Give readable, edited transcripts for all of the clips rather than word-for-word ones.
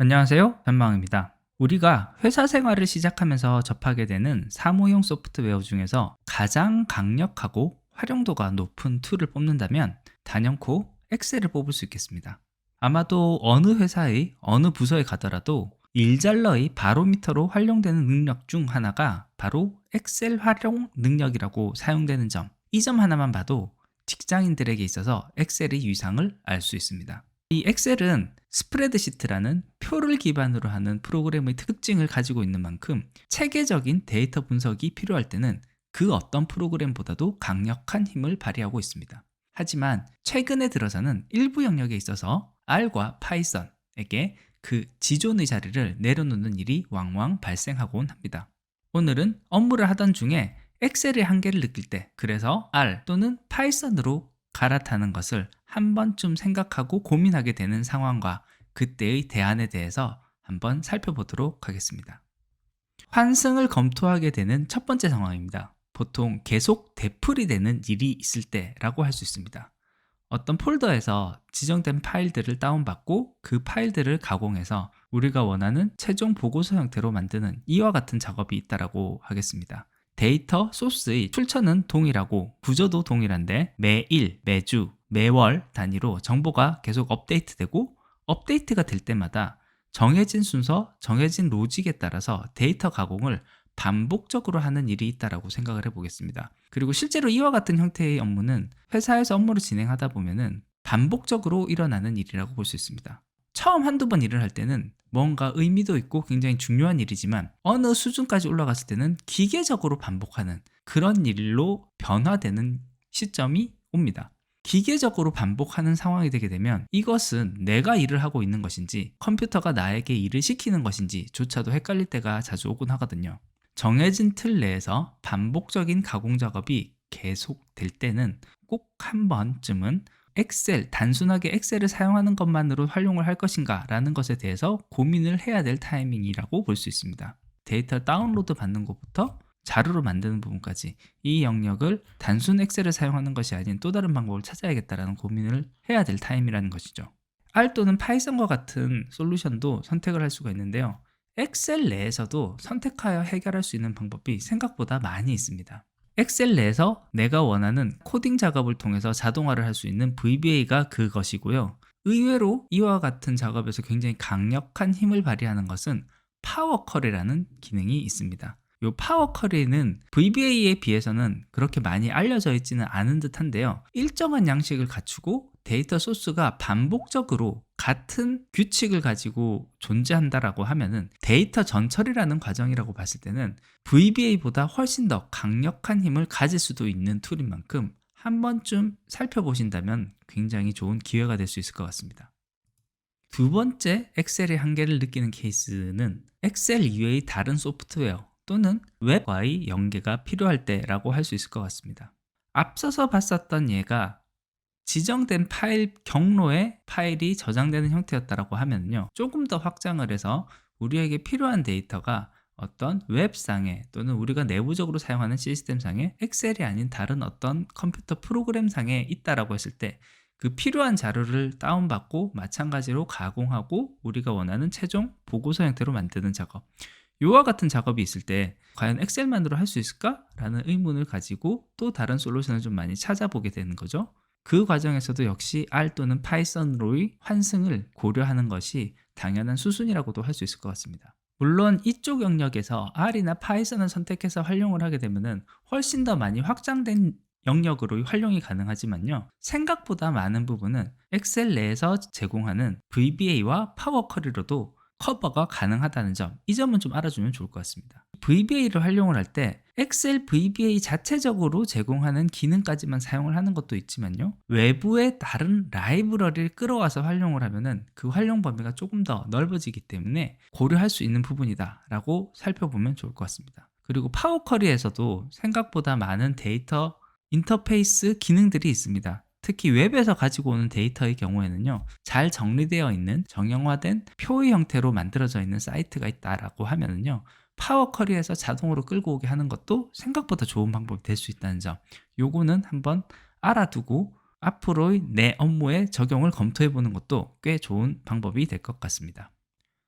안녕하세요. 변망입니다. 우리가 회사 생활을 시작하면서 접하게 되는 사무용 소프트웨어 중에서 가장 강력하고 활용도가 높은 툴을 뽑는다면 단연코 엑셀을 뽑을 수 있겠습니다. 아마도 어느 회사의 어느 부서에 가더라도 일잘러의 바로미터로 활용되는 능력 중 하나가 바로 엑셀 활용 능력이라고 사용되는 점. 이 점 하나만 봐도 직장인들에게 있어서 엑셀의 위상을 알 수 있습니다. 이 엑셀은 스프레드시트라는 표를 기반으로 하는 프로그램의 특징을 가지고 있는 만큼 체계적인 데이터 분석이 필요할 때는 그 어떤 프로그램보다도 강력한 힘을 발휘하고 있습니다. 하지만 최근에 들어서는 일부 영역에 있어서 R과 파이썬에게 그 지존의 자리를 내려놓는 일이 왕왕 발생하곤 합니다. 오늘은 업무를 하던 중에 엑셀의 한계를 느낄 때, 그래서 R 또는 파이썬으로 갈아타는 것을 한 번쯤 생각하고 고민하게 되는 상황과 그때의 대안에 대해서 한번 살펴보도록 하겠습니다. 환승을 검토하게 되는 첫 번째 상황입니다. 보통 계속 되풀이 되는 일이 있을 때라고 할 수 있습니다. 어떤 폴더에서 지정된 파일들을 다운받고 그 파일들을 가공해서 우리가 원하는 최종 보고서 형태로 만드는 이와 같은 작업이 있다고 하겠습니다. 데이터 소스의 출처는 동일하고 구조도 동일한데 매일, 매주, 매월 단위로 정보가 계속 업데이트되고 업데이트가 될 때마다 정해진 순서, 정해진 로직에 따라서 데이터 가공을 반복적으로 하는 일이 있다고 생각을 해보겠습니다. 그리고 실제로 이와 같은 형태의 업무는 회사에서 업무를 진행하다 보면은 반복적으로 일어나는 일이라고 볼 수 있습니다. 처음 한두 번 일을 할 때는 뭔가 의미도 있고 굉장히 중요한 일이지만 어느 수준까지 올라갔을 때는 기계적으로 반복하는 그런 일로 변화되는 시점이 옵니다. 기계적으로 반복하는 상황이 되게 되면 이것은 내가 일을 하고 있는 것인지 컴퓨터가 나에게 일을 시키는 것인지 조차도 헷갈릴 때가 자주 오곤 하거든요. 정해진 틀 내에서 반복적인 가공 작업이 계속될 때는 꼭 한 번쯤은 엑셀, 단순하게 엑셀을 사용하는 것만으로 활용을 할 것인가 라는 것에 대해서 고민을 해야 될 타이밍이라고 볼 수 있습니다. 데이터 다운로드 받는 것부터 자료로 만드는 부분까지 이 영역을 단순 엑셀을 사용하는 것이 아닌 또 다른 방법을 찾아야겠다라는 고민을 해야 될 타임이라는 것이죠. R 또는 파이썬과 같은 솔루션도 선택을 할 수가 있는데요. 엑셀 내에서도 선택하여 해결할 수 있는 방법이 생각보다 많이 있습니다. 엑셀 내에서 내가 원하는 코딩 작업을 통해서 자동화를 할 수 있는 VBA가 그것이고요. 의외로 이와 같은 작업에서 굉장히 강력한 힘을 발휘하는 것은 파워 쿼리라는 기능이 있습니다. 이 파워 쿼리는 VBA에 비해서는 그렇게 많이 알려져 있지는 않은 듯한데요. 일정한 양식을 갖추고 데이터 소스가 반복적으로 같은 규칙을 가지고 존재한다라고 하면은 데이터 전처리라는 과정이라고 봤을 때는 VBA보다 훨씬 더 강력한 힘을 가질 수도 있는 툴인 만큼 한 번쯤 살펴보신다면 굉장히 좋은 기회가 될 수 있을 것 같습니다. 두 번째 엑셀의 한계를 느끼는 케이스는 엑셀 이외의 다른 소프트웨어 또는 웹과의 연계가 필요할 때라고 할 수 있을 것 같습니다. 앞서서 봤었던 예가 지정된 파일 경로에 파일이 저장되는 형태였다고 하면요, 조금 더 확장을 해서 우리에게 필요한 데이터가 어떤 웹상에 또는 우리가 내부적으로 사용하는 시스템상에 엑셀이 아닌 다른 어떤 컴퓨터 프로그램상에 있다라고 했을 때 그 필요한 자료를 다운받고 마찬가지로 가공하고 우리가 원하는 최종 보고서 형태로 만드는 작업, 이와 같은 작업이 있을 때 과연 엑셀만으로 할 수 있을까? 라는 의문을 가지고 또 다른 솔루션을 좀 많이 찾아보게 되는 거죠. 그 과정에서도 역시 R 또는 파이썬으로의 환승을 고려하는 것이 당연한 수순이라고도 할 수 있을 것 같습니다. 물론 이쪽 영역에서 R이나 파이썬을 선택해서 활용을 하게 되면 훨씬 더 많이 확장된 영역으로 활용이 가능하지만요, 생각보다 많은 부분은 엑셀 내에서 제공하는 VBA와 파워 쿼리로도 커버가 가능하다는 점, 이 점은 좀 알아주면 좋을 것 같습니다. VBA를 활용을 할 때 엑셀 VBA 자체적으로 제공하는 기능까지만 사용을 하는 것도 있지만요, 외부의 다른 라이브러리를 끌어와서 활용을 하면은 그 활용 범위가 조금 더 넓어지기 때문에 고려할 수 있는 부분이다 라고 살펴보면 좋을 것 같습니다. 그리고 파워 쿼리에서도 생각보다 많은 데이터 인터페이스 기능들이 있습니다. 특히 웹에서 가지고 오는 데이터의 경우에는요, 잘 정리되어 있는 정형화된 표의 형태로 만들어져 있는 사이트가 있다라고 하면은요, 파워 쿼리에서 자동으로 끌고 오게 하는 것도 생각보다 좋은 방법이 될 수 있다는 점, 요거는 한번 알아두고 앞으로의 내 업무에 적용을 검토해 보는 것도 꽤 좋은 방법이 될 것 같습니다.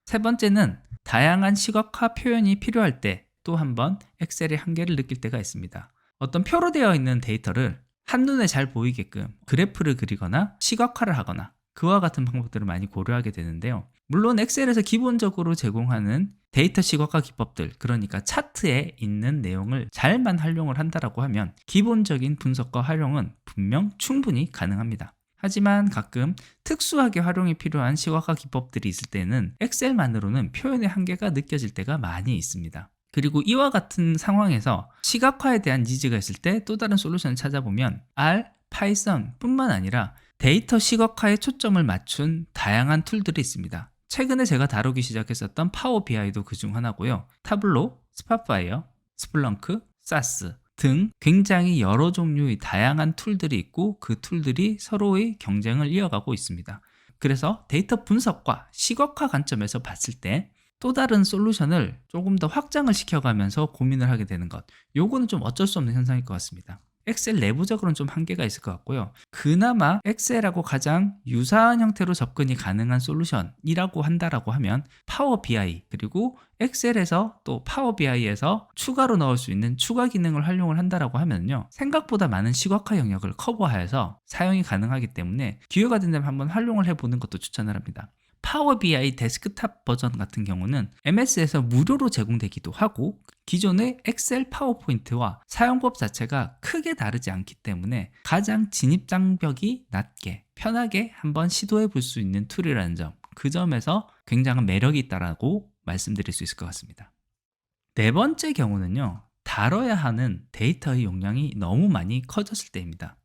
세 번째는 다양한 시각화 표현이 필요할 때 또 한번 엑셀의 한계를 느낄 때가 있습니다. 어떤 표로 되어 있는 데이터를 한눈에 잘 보이게끔 그래프를 그리거나 시각화를 하거나 그와 같은 방법들을 많이 고려하게 되는데요. 물론 엑셀에서 기본적으로 제공하는 데이터 시각화 기법들, 그러니까 차트에 있는 내용을 잘만 활용을 한다라고 하면 기본적인 분석과 활용은 분명 충분히 가능합니다. 하지만 가끔 특수하게 활용이 필요한 시각화 기법들이 있을 때는 엑셀만으로는 표현의 한계가 느껴질 때가 많이 있습니다. 그리고 이와 같은 상황에서 시각화에 대한 니즈가 있을 때 또 다른 솔루션을 찾아보면 R, 파이썬 뿐만 아니라 데이터 시각화에 초점을 맞춘 다양한 툴들이 있습니다. 최근에 제가 다루기 시작했었던 파워 BI도 그중 하나고요. 타블로, 스팟파이어, 스플렁크, 사스 등 굉장히 여러 종류의 다양한 툴들이 있고 그 툴들이 서로의 경쟁을 이어가고 있습니다. 그래서 데이터 분석과 시각화 관점에서 봤을 때 또 다른 솔루션을 조금 더 확장을 시켜가면서 고민을 하게 되는 것, 요거는 좀 어쩔 수 없는 현상일 것 같습니다. 엑셀 내부적으로는 좀 한계가 있을 것 같고요. 그나마 엑셀하고 가장 유사한 형태로 접근이 가능한 솔루션이라고 한다라고 하면 파워 BI, 그리고 엑셀에서 또 파워 BI에서 추가로 넣을 수 있는 추가 기능을 활용을 한다라고 하면요, 생각보다 많은 시각화 영역을 커버하여서 사용이 가능하기 때문에 기회가 된다면 한번 활용을 해보는 것도 추천을 합니다. 파워 BI 데스크탑 버전 같은 경우는 MS에서 무료로 제공되기도 하고 기존의 엑셀 파워포인트와 사용법 자체가 크게 다르지 않기 때문에 가장 진입 장벽이 낮게 편하게 한번 시도해 볼 수 있는 툴이라는 점, 그 점에서 굉장한 매력이 있다라고 말씀드릴 수 있을 것 같습니다. 네 번째 경우는요, 다뤄야 하는 데이터의 용량이 너무 많이 커졌을 때입니다.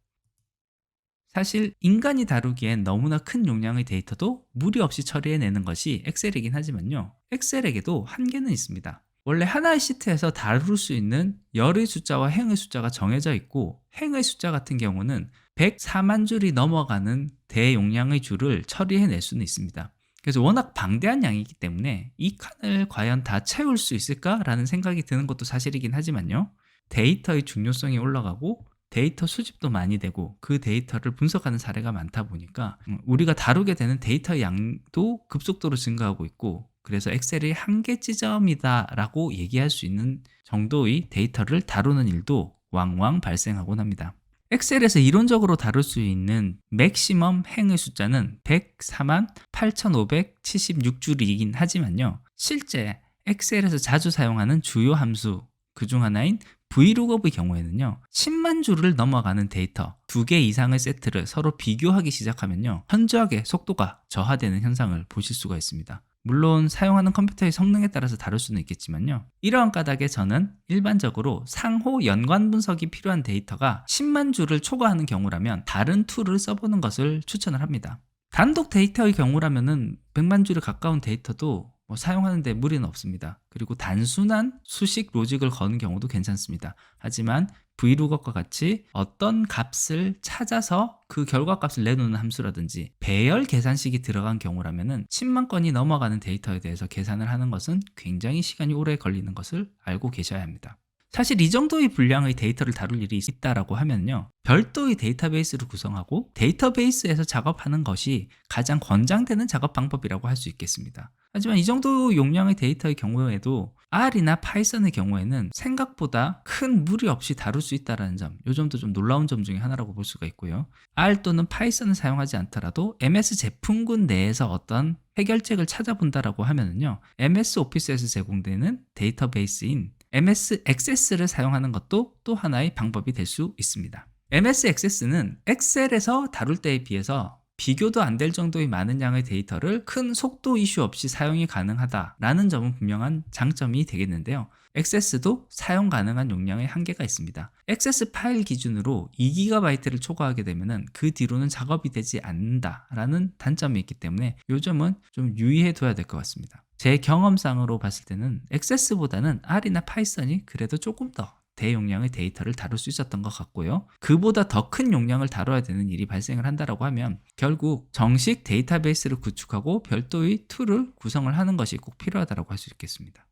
사실 인간이 다루기엔 너무나 큰 용량의 데이터도 무리 없이 처리해내는 것이 엑셀이긴 하지만요, 엑셀에게도 한계는 있습니다. 원래 하나의 시트에서 다룰 수 있는 열의 숫자와 행의 숫자가 정해져 있고, 행의 숫자 같은 경우는 104만 줄이 넘어가는 대용량의 줄을 처리해낼 수는 있습니다. 그래서 워낙 방대한 양이기 때문에 이 칸을 과연 다 채울 수 있을까라는 생각이 드는 것도 사실이긴 하지만요, 데이터의 중요성이 올라가고 데이터 수집도 많이 되고 그 데이터를 분석하는 사례가 많다 보니까 우리가 다루게 되는 데이터의 양도 급속도로 증가하고 있고, 그래서 엑셀이 한계 지점이다 라고 얘기할 수 있는 정도의 데이터를 다루는 일도 왕왕 발생하곤 합니다. 엑셀에서 이론적으로 다룰 수 있는 맥시멈 행의 숫자는 104만 8,576줄이긴 하지만요, 실제 엑셀에서 자주 사용하는 주요 함수 그중 하나인 Vlookup의 경우에는요, 10만 줄을 넘어가는 데이터 2개 이상의 세트를 서로 비교하기 시작하면요, 현저하게 속도가 저하되는 현상을 보실 수가 있습니다. 물론 사용하는 컴퓨터의 성능에 따라서 다를 수는 있겠지만요, 이러한 까닭에 저는 일반적으로 상호 연관 분석이 필요한 데이터가 10만 줄을 초과하는 경우라면 다른 툴을 써보는 것을 추천을 합니다. 단독 데이터의 경우라면은 100만 줄에 가까운 데이터도 사용하는데 무리는 없습니다. 그리고 단순한 수식 로직을 거는 경우도 괜찮습니다. 하지만 Vlookup과 같이 어떤 값을 찾아서 그 결과값을 내놓는 함수라든지 배열 계산식이 들어간 경우라면은 10만 건이 넘어가는 데이터에 대해서 계산을 하는 것은 굉장히 시간이 오래 걸리는 것을 알고 계셔야 합니다. 사실 이 정도의 분량의 데이터를 다룰 일이 있다라고 하면요, 별도의 데이터베이스를 구성하고 데이터베이스에서 작업하는 것이 가장 권장되는 작업 방법이라고 할 수 있겠습니다. 하지만 이 정도 용량의 데이터의 경우에도 R이나 파이썬의 경우에는 생각보다 큰 무리 없이 다룰 수 있다는 점, 이 점도 좀 놀라운 점 중에 하나라고 볼 수가 있고요. R 또는 파이썬을 사용하지 않더라도 MS 제품군 내에서 어떤 해결책을 찾아본다라고 하면은요, MS 오피스에서 제공되는 데이터베이스인 MS 액세스를 사용하는 것도 또 하나의 방법이 될 수 있습니다. MS 액세스는 엑셀에서 다룰 때에 비해서 비교도 안 될 정도의 많은 양의 데이터를 큰 속도 이슈 없이 사용이 가능하다라는 점은 분명한 장점이 되겠는데요, 액세스도 사용 가능한 용량의 한계가 있습니다. 액세스 파일 기준으로 2GB를 초과하게 되면 그 뒤로는 작업이 되지 않는다라는 단점이 있기 때문에 이 점은 좀 유의해 둬야 될 것 같습니다. 제 경험상으로 봤을 때는 액세스보다는 R이나 파이썬이 그래도 조금 더 대용량의 데이터를 다룰 수 있었던 것 같고요. 그보다 더 큰 용량을 다뤄야 되는 일이 발생을 한다라고 하면 결국 정식 데이터베이스를 구축하고 별도의 툴을 구성을 하는 것이 꼭 필요하다고 할 수 있겠습니다.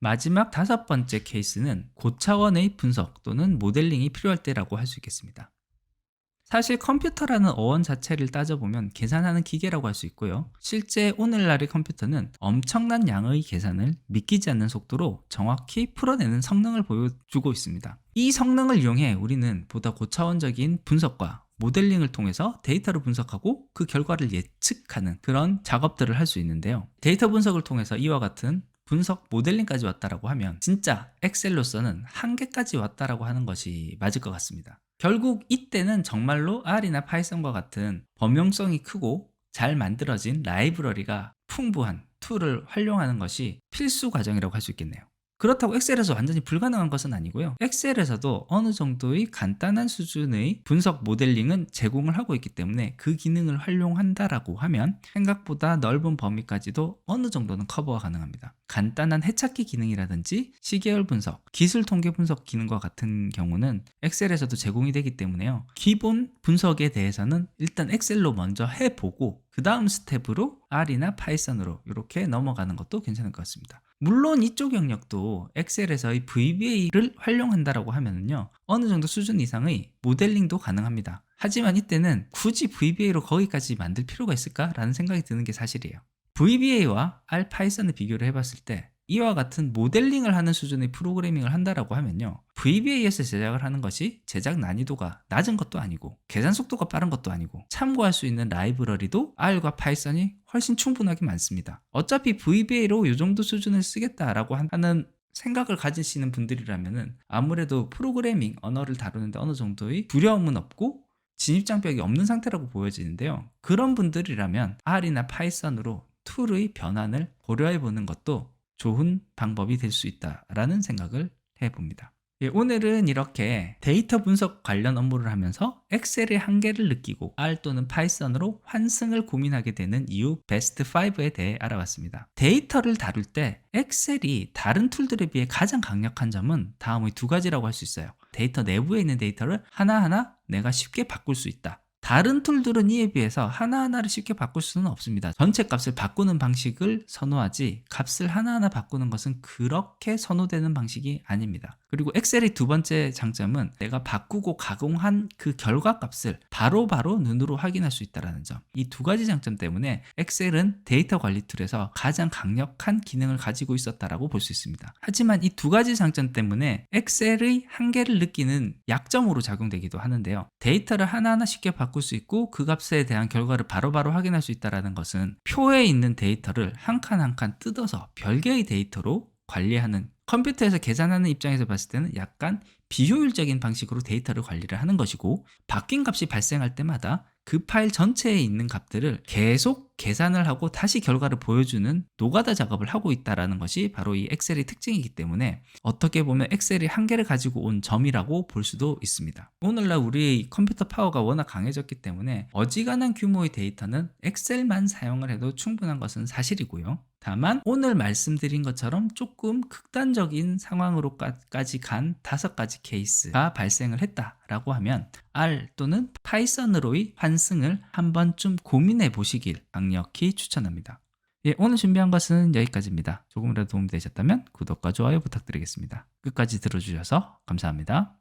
마지막 5번째 케이스는 고차원의 분석 또는 모델링이 필요할 때라고 할 수 있겠습니다. 사실 컴퓨터라는 어원 자체를 따져보면 계산하는 기계라고 할 수 있고요. 실제 오늘날의 컴퓨터는 엄청난 양의 계산을 믿기지 않는 속도로 정확히 풀어내는 성능을 보여주고 있습니다. 이 성능을 이용해 우리는 보다 고차원적인 분석과 모델링을 통해서 데이터를 분석하고 그 결과를 예측하는 그런 작업들을 할 수 있는데요. 데이터 분석을 통해서 이와 같은 분석 모델링까지 왔다라고 하면 진짜 엑셀로서는 한계까지 왔다라고 하는 것이 맞을 것 같습니다. 결국 이때는 정말로 R이나 파이썬과 같은 범용성이 크고 잘 만들어진 라이브러리가 풍부한 툴을 활용하는 것이 필수 과정이라고 할 수 있겠네요. 그렇다고 엑셀에서 완전히 불가능한 것은 아니고요. 엑셀에서도 어느 정도의 간단한 수준의 분석 모델링은 제공을 하고 있기 때문에 그 기능을 활용한다라고 하면 생각보다 넓은 범위까지도 어느 정도는 커버가 가능합니다. 간단한 해찾기 기능이라든지 시계열 분석, 기술 통계 분석 기능과 같은 경우는 엑셀에서도 제공이 되기 때문에요. 기본 분석에 대해서는 일단 엑셀로 먼저 해보고 그 다음 스텝으로 R이나 파이썬으로 이렇게 넘어가는 것도 괜찮을 것 같습니다. 물론 이쪽 영역도 엑셀에서의 VBA를 활용한다라고 하면은요, 어느 정도 수준 이상의 모델링도 가능합니다. 하지만 이때는 굳이 VBA로 거기까지 만들 필요가 있을까라는 생각이 드는 게 사실이에요. VBA와 R 파이썬을 비교를 해봤을 때 이와 같은 모델링을 하는 수준의 프로그래밍을 한다라고 하면요, VBA에서 제작을 하는 것이 제작 난이도가 낮은 것도 아니고 계산 속도가 빠른 것도 아니고 참고할 수 있는 라이브러리도 R과 파이썬이 훨씬 충분하게 많습니다. 어차피 VBA로 이 정도 수준을 쓰겠다라고 하는 생각을 가지시는 분들이라면은 아무래도 프로그래밍 언어를 다루는데 어느 정도의 두려움은 없고 진입장벽이 없는 상태라고 보여지는데요. 그런 분들이라면 R이나 파이썬으로 툴의 변환을 고려해 보는 것도 좋은 방법이 될 수 있다라는 생각을 해봅니다. 예, 오늘은 이렇게 데이터 분석 관련 업무를 하면서 엑셀의 한계를 느끼고 R 또는 파이썬으로 환승을 고민하게 되는 이유 베스트 5에 대해 알아봤습니다. 데이터를 다룰 때 엑셀이 다른 툴들에 비해 가장 강력한 점은 다음의 두 가지라고 할 수 있어요. 데이터 내부에 있는 데이터를 하나하나 내가 쉽게 바꿀 수 있다. 다른 툴들은 이에 비해서 하나하나를 쉽게 바꿀 수는 없습니다. 전체 값을 바꾸는 방식을 선호하지 값을 하나하나 바꾸는 것은 그렇게 선호되는 방식이 아닙니다. 그리고 엑셀의 두 번째 장점은 내가 바꾸고 가공한 그 결과값을 바로바로 눈으로 확인할 수 있다는 점. 이 두 가지 장점 때문에 엑셀은 데이터 관리 툴에서 가장 강력한 기능을 가지고 있었다라고 볼 수 있습니다. 하지만 이 두 가지 장점 때문에 엑셀의 한계를 느끼는 약점으로 작용되기도 하는데요. 데이터를 하나하나 쉽게 바꿀 수 있고 그 값에 대한 결과를 바로바로 확인할 수 있다는 것은 표에 있는 데이터를 한 칸 한 칸 뜯어서 별개의 데이터로 관리하는, 컴퓨터에서 계산하는 입장에서 봤을 때는 약간 비효율적인 방식으로 데이터를 관리를 하는 것이고, 바뀐 값이 발생할 때마다 그 파일 전체에 있는 값들을 계속 계산을 하고 다시 결과를 보여주는 노가다 작업을 하고 있다는 것이 바로 이 엑셀의 특징이기 때문에 어떻게 보면 엑셀이 한계를 가지고 온 점이라고 볼 수도 있습니다. 오늘날 우리의 컴퓨터 파워가 워낙 강해졌기 때문에 어지간한 규모의 데이터는 엑셀만 사용을 해도 충분한 것은 사실이고요. 다만 오늘 말씀드린 것처럼 조금 극단적인 상황으로까지 간 5가지 케이스가 발생을 했다라고 하면 R 또는 파이썬으로의 환승을 한 번쯤 고민해 보시길 강력히 추천합니다. 예, 오늘 준비한 것은 여기까지입니다. 조금이라도 도움이 되셨다면 구독과 좋아요 부탁드리겠습니다. 끝까지 들어주셔서 감사합니다.